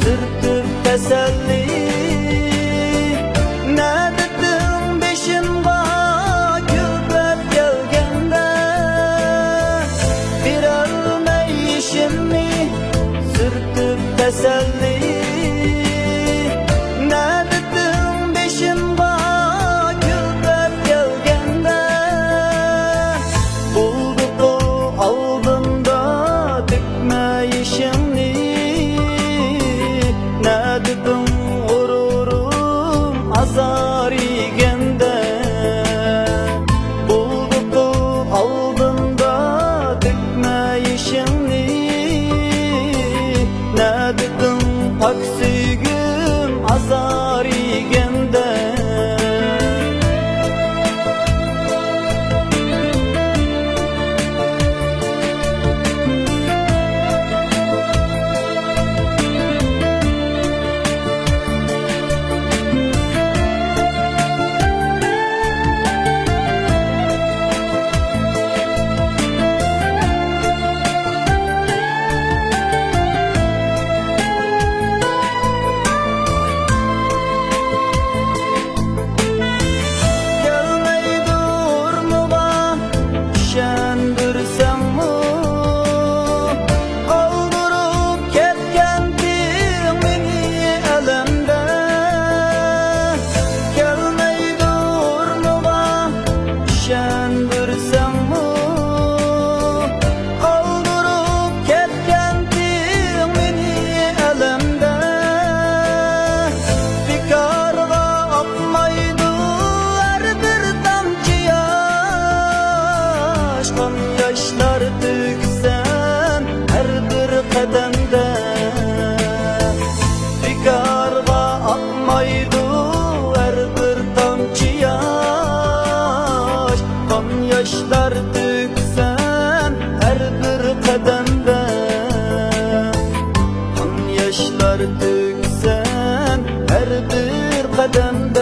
sürtüp teselli. Ne dedim beşimga gülbet gelgende, birermey işimni sürtüp teselli. Ne dedim beşimga gülbet gelgende, bulduk o aldında dikme işimni. Ne dedim gururum azar yegende, bulduk o aldında dikme işimni. Ne dedim pak süygüm azar yegende. Yaşlar döksen her bir kademde, fikarga akmaydı her bir tamçı yaş. Kan yaşlar döksen her bir kademde, kan yaşlar döksen her bir kademde.